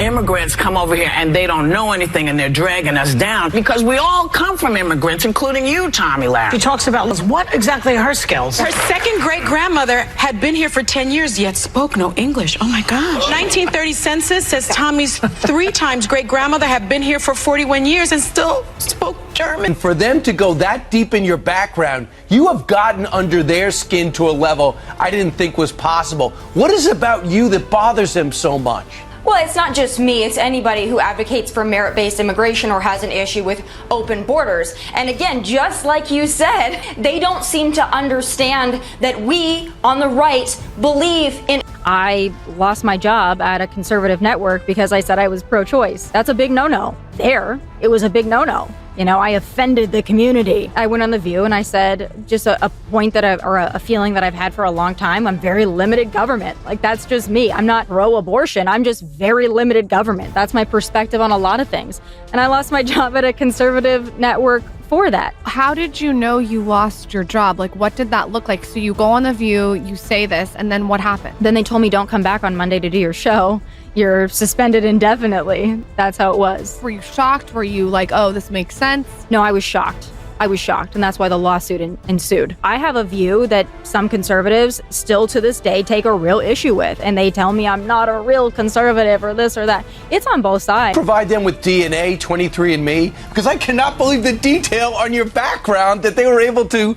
immigrants come over here and they don't know anything and they're dragging us down, because we all come from immigrants, including you, Tomi Lahren. She talks about what exactly are her skills. Her second great-grandmother had been here for 10 years, yet spoke no English. Oh my gosh. 1930 census says Tomi's 3 times great-grandmother had been here for 41 years and still spoke German. And for them to go that deep in your background, you have gotten under their skin to a level I didn't think was possible. What is it about you that bothers them so much? Well, it's not just me, it's anybody who advocates for merit-based immigration or has an issue with open borders. And again, just like you said, they don't seem to understand that we on the right believe in. I lost my job at a conservative network because I said I was pro-choice. That's a big no-no. There, it was a big no-no. You know, I offended the community. I went on The View and I said just a point that a feeling that I've had for a long time. I'm very limited government. Like, that's just me. I'm not pro-abortion. I'm just very limited government. That's my perspective on a lot of things. And I lost my job at a conservative network for that. How did you know you lost your job? Like, what did that look like? So you go on The View, you say this, and then what happened? Then they told me, don't come back on Monday to do your show. You're suspended indefinitely. That's how it was. Were you shocked? Were you like, oh, this makes sense? No, I was shocked. And that's why the lawsuit ensued. I have a view that some conservatives still to this day take a real issue with, and they tell me I'm not a real conservative or this or that. It's on both sides. Provide them with DNA, 23andMe, because I cannot believe the detail on your background that they were able to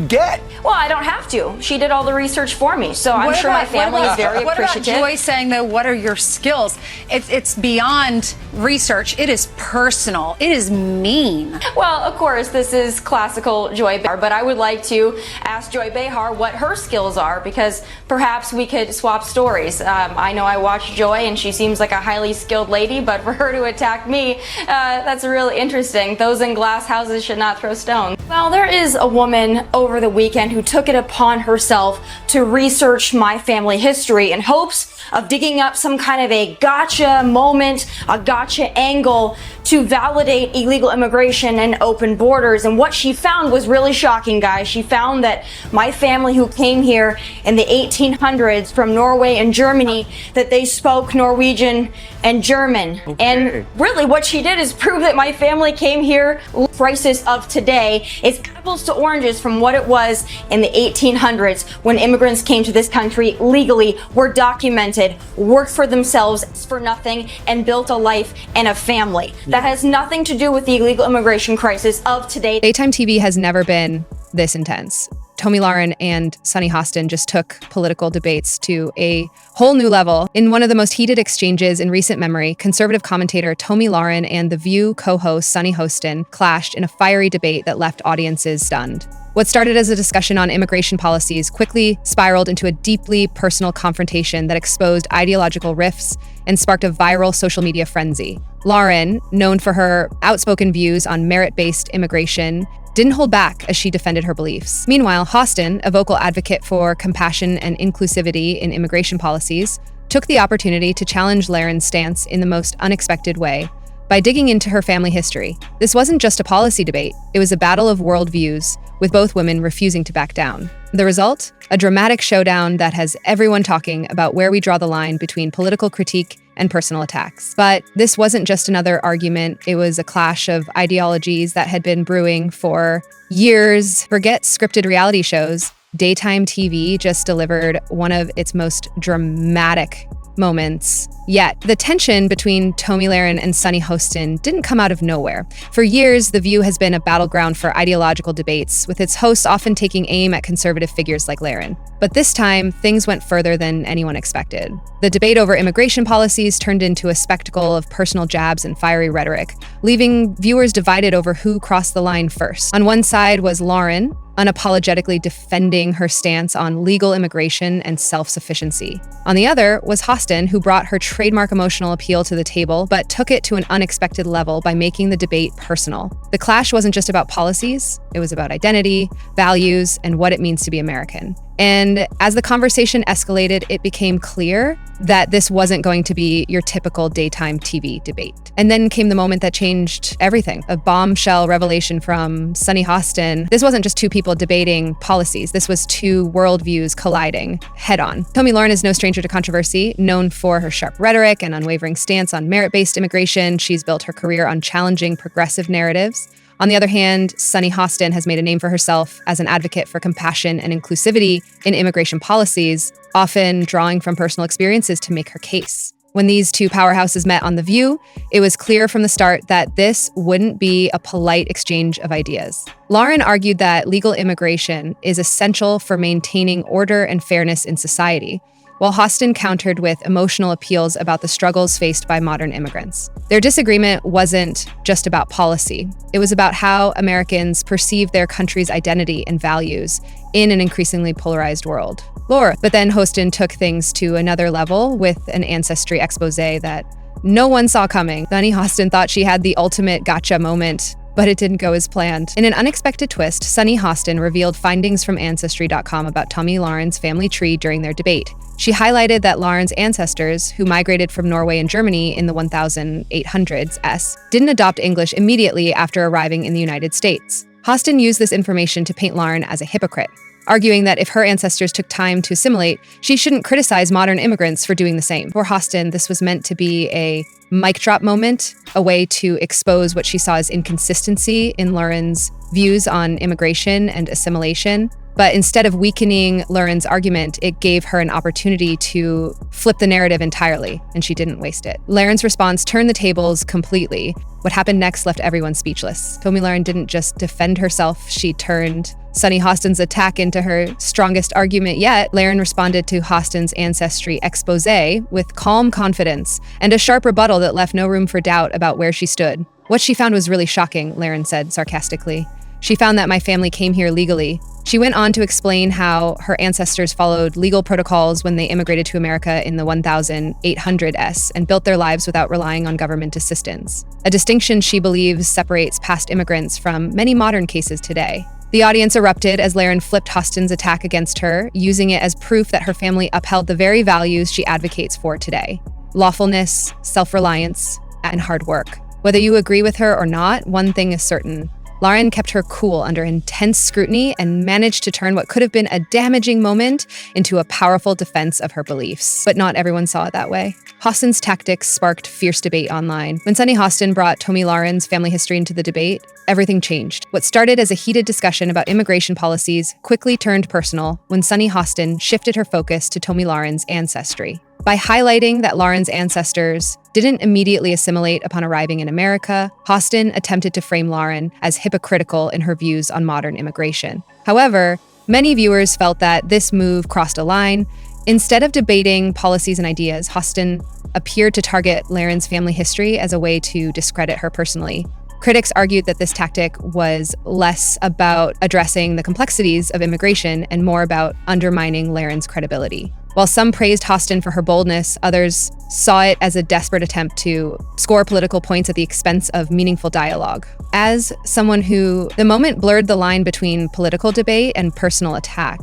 get. Well, I don't have to. She did all the research for me, so I'm sure my family is very appreciative. What about Joy saying, though, what are your skills? It's beyond research. It is personal. It is mean. Well, of course, this is classical Joy Behar, but I would like to ask Joy Behar what her skills are, because perhaps we could swap stories. I know I watch Joy and she seems like a highly skilled lady, but for her to attack me, that's really interesting. Those in glass houses should not throw stones. Well, there is a woman over the weekend who took it upon herself to research my family history in hopes of digging up some kind of a gotcha moment, a gotcha angle to validate illegal immigration and open borders. And what she found was really shocking, guys. She found that my family, who came here in the 1800s from Norway and Germany, that they spoke Norwegian and German. Okay. And really what she did is prove that my family came here. The crisis of today is apples to oranges from what it was in the 1800s when immigrants came to this country legally, were documented, worked for themselves for nothing, and built a life and a family. That has nothing to do with the illegal immigration crisis of today. Daytime TV has never been this intense. Tomi Lahren and Sunny Hostin just took political debates to a whole new level. In one of the most heated exchanges in recent memory, conservative commentator Tomi Lahren and The View co-host Sunny Hostin clashed in a fiery debate that left audiences stunned. What started as a discussion on immigration policies quickly spiraled into a deeply personal confrontation that exposed ideological rifts and sparked a viral social media frenzy. Lahren, known for her outspoken views on merit-based immigration, didn't hold back as she defended her beliefs. Meanwhile, Hostin, a vocal advocate for compassion and inclusivity in immigration policies, took the opportunity to challenge Lahren's stance in the most unexpected way by digging into her family history. This wasn't just a policy debate, it was a battle of worldviews, with both women refusing to back down. The result? A dramatic showdown that has everyone talking about where we draw the line between political critique and personal attacks. But this wasn't just another argument, it was a clash of ideologies that had been brewing for years. Forget scripted reality shows. Daytime TV just delivered one of its most dramatic moments yet. The tension between Tomi Lahren and Sunny Hostin didn't come out of nowhere. For years, The View has been a battleground for ideological debates, with its hosts often taking aim at conservative figures like Lahren. But this time, things went further than anyone expected. The debate over immigration policies turned into a spectacle of personal jabs and fiery rhetoric, leaving viewers divided over who crossed the line first. On one side was Lahren, unapologetically defending her stance on legal immigration and self-sufficiency. On the other was Hostin, who brought her trademark emotional appeal to the table, but took it to an unexpected level by making the debate personal. The clash wasn't just about policies, it was about identity, values, and what it means to be American. And as the conversation escalated, it became clear that this wasn't going to be your typical daytime TV debate. And then came the moment that changed everything. A bombshell revelation from Sunny Hostin. This wasn't just two people debating policies. This was two worldviews colliding head on. Tomi Lahren is no stranger to controversy, known for her sharp rhetoric and unwavering stance on merit-based immigration. She's built her career on challenging progressive narratives. On the other hand, Sunny Hostin has made a name for herself as an advocate for compassion and inclusivity in immigration policies, often drawing from personal experiences to make her case. When these two powerhouses met on The View, it was clear from the start that this wouldn't be a polite exchange of ideas. Lahren argued that legal immigration is essential for maintaining order and fairness in society, while Hostin countered with emotional appeals about the struggles faced by modern immigrants. Their disagreement wasn't just about policy. It was about how Americans perceive their country's identity and values in an increasingly polarized world. But then Hostin took things to another level with an Ancestry expose that no one saw coming. Sunny Hostin thought she had the ultimate gotcha moment, but it didn't go as planned. In an unexpected twist, Sunny Hostin revealed findings from Ancestry.com about Tomi Lahren's family tree during their debate. She highlighted that Lahren's ancestors, who migrated from Norway and Germany in the 1800s, didn't adopt English immediately after arriving in the United States. Hostin used this information to paint Lahren as a hypocrite, arguing that if her ancestors took time to assimilate, she shouldn't criticize modern immigrants for doing the same. For Hostin, this was meant to be a mic drop moment, a way to expose what she saw as inconsistency in Lahren's views on immigration and assimilation. But instead of weakening Lahren's argument, it gave her an opportunity to flip the narrative entirely, and she didn't waste it. Lahren's response turned the tables completely. What happened next left everyone speechless. Tomi Lahren didn't just defend herself, she turned Sunny Hostin's attack into her strongest argument yet. Lahren responded to Hostin's Ancestry expose with calm confidence and a sharp rebuttal that left no room for doubt about where she stood. What she found was really shocking, Lahren said sarcastically. She found that my family came here legally. She went on to explain how her ancestors followed legal protocols when they immigrated to America in the 1800s and built their lives without relying on government assistance, a distinction she believes separates past immigrants from many modern cases today. The audience erupted as Lahren flipped Hostin's attack against her, using it as proof that her family upheld the very values she advocates for today: lawfulness, self-reliance, and hard work. Whether you agree with her or not, one thing is certain. Lahren kept her cool under intense scrutiny and managed to turn what could have been a damaging moment into a powerful defense of her beliefs. But not everyone saw it that way. Hostin's tactics sparked fierce debate online. When Sunny Hostin brought Tomi Lahren's family history into the debate, everything changed. What started as a heated discussion about immigration policies quickly turned personal when Sunny Hostin shifted her focus to Tomi Lahren's ancestry. By highlighting that Lahren's ancestors didn't immediately assimilate upon arriving in America, Hostin attempted to frame Lahren as hypocritical in her views on modern immigration. However, many viewers felt that this move crossed a line. Instead of debating policies and ideas, Hostin appeared to target Lahren's family history as a way to discredit her personally. Critics argued that this tactic was less about addressing the complexities of immigration and more about undermining Lahren's credibility. While some praised Hostin for her boldness, others saw it as a desperate attempt to score political points at the expense of meaningful dialogue. As someone who, the moment blurred the line between political debate and personal attack,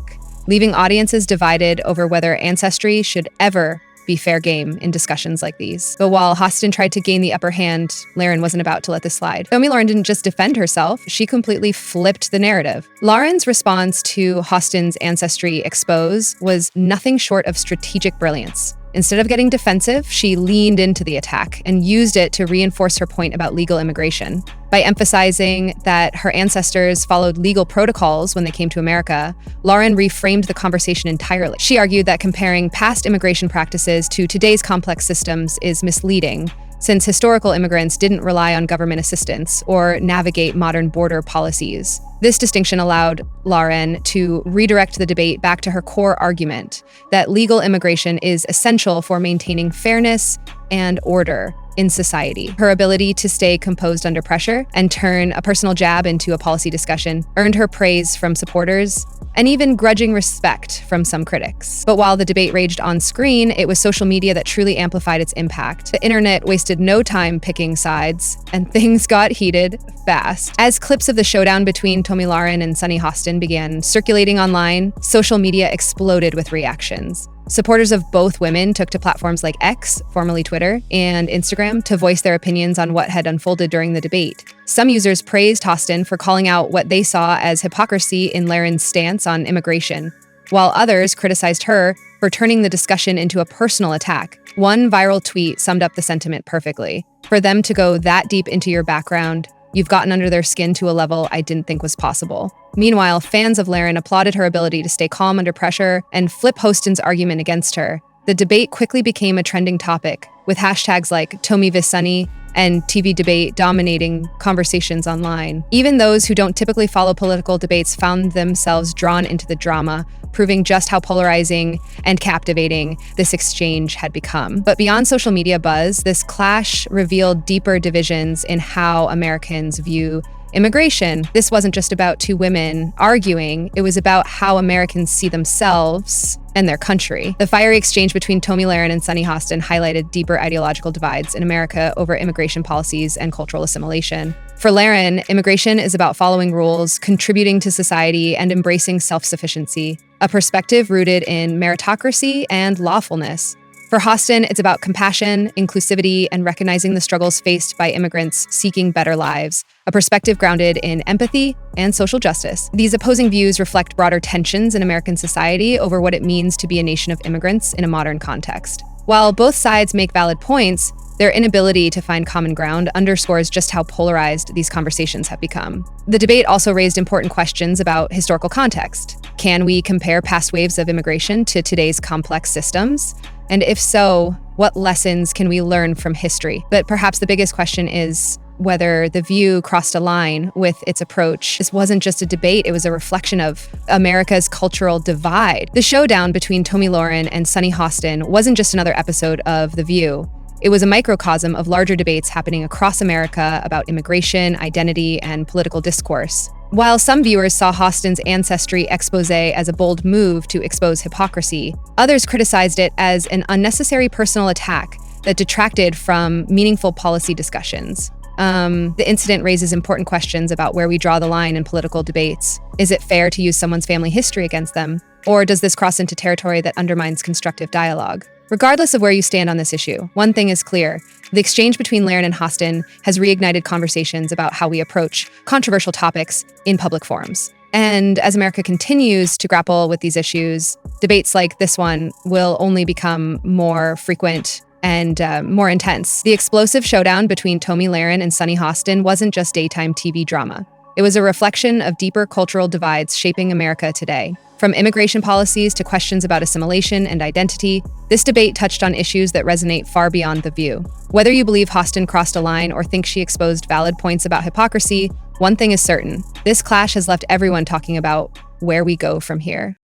leaving audiences divided over whether Ancestry should ever be fair game in discussions like these. But while Hostin tried to gain the upper hand, Lahren wasn't about to let this slide. Tomi Lahren didn't just defend herself, she completely flipped the narrative. Lahren's response to Hostin's Ancestry expose was nothing short of strategic brilliance. Instead of getting defensive, she leaned into the attack and used it to reinforce her point about legal immigration. By emphasizing that her ancestors followed legal protocols when they came to America, Lahren reframed the conversation entirely. She argued that comparing past immigration practices to today's complex systems is misleading, since historical immigrants didn't rely on government assistance or navigate modern border policies. This distinction allowed Lahren to redirect the debate back to her core argument that legal immigration is essential for maintaining fairness and order in society. Her ability to stay composed under pressure and turn a personal jab into a policy discussion earned her praise from supporters and even grudging respect from some critics. But while the debate raged on screen, it was social media that truly amplified its impact. The internet wasted no time picking sides, and things got heated fast. As clips of the showdown between Tomi Lahren and Sunny Hostin began circulating online, social media exploded with reactions. Supporters of both women took to platforms like X, formerly Twitter, and Instagram to voice their opinions on what had unfolded during the debate. Some users praised Hostin for calling out what they saw as hypocrisy in Lahren's stance on immigration, while others criticized her for turning the discussion into a personal attack. One viral tweet summed up the sentiment perfectly. For them to go that deep into your background, you've gotten under their skin to a level I didn't think was possible. Meanwhile, fans of Lahren applauded her ability to stay calm under pressure and flip Hostin's argument against her. The debate quickly became a trending topic, with hashtags like Tomi v Sunny and TV debate dominating conversations online. Even those who don't typically follow political debates found themselves drawn into the drama, proving just how polarizing and captivating this exchange had become. But beyond social media buzz, this clash revealed deeper divisions in how Americans view immigration. This wasn't just about two women arguing, it was about how Americans see themselves and their country. The fiery exchange between Tomi Lahren and Sunny Hostin highlighted deeper ideological divides in America over immigration policies and cultural assimilation. For Lahren, immigration is about following rules, contributing to society, and embracing self-sufficiency, a perspective rooted in meritocracy and lawfulness. For Hostin, it's about compassion, inclusivity, and recognizing the struggles faced by immigrants seeking better lives, a perspective grounded in empathy and social justice. These opposing views reflect broader tensions in American society over what it means to be a nation of immigrants in a modern context. While both sides make valid points, their inability to find common ground underscores just how polarized these conversations have become. The debate also raised important questions about historical context. Can we compare past waves of immigration to today's complex systems? And if so, what lessons can we learn from history? But perhaps the biggest question is whether The View crossed a line with its approach. This wasn't just a debate, it was a reflection of America's cultural divide. The showdown between Tomi Lahren and Sunny Hostin wasn't just another episode of The View. It was a microcosm of larger debates happening across America about immigration, identity, and political discourse. While some viewers saw Hostin's Ancestry expose as a bold move to expose hypocrisy, others criticized it as an unnecessary personal attack that detracted from meaningful policy discussions. The incident raises important questions about where we draw the line in political debates. Is it fair to use someone's family history against them? Or does this cross into territory that undermines constructive dialogue? Regardless of where you stand on this issue, one thing is clear. The exchange between Lahren and Hostin has reignited conversations about how we approach controversial topics in public forums. And as America continues to grapple with these issues, debates like this one will only become more frequent and more intense. The explosive showdown between Tomi Lahren and Sunny Hostin wasn't just daytime TV drama. It was a reflection of deeper cultural divides shaping America today. From immigration policies to questions about assimilation and identity, this debate touched on issues that resonate far beyond The View. Whether you believe Hostin crossed a line or think she exposed valid points about hypocrisy, one thing is certain: this clash has left everyone talking about where we go from here.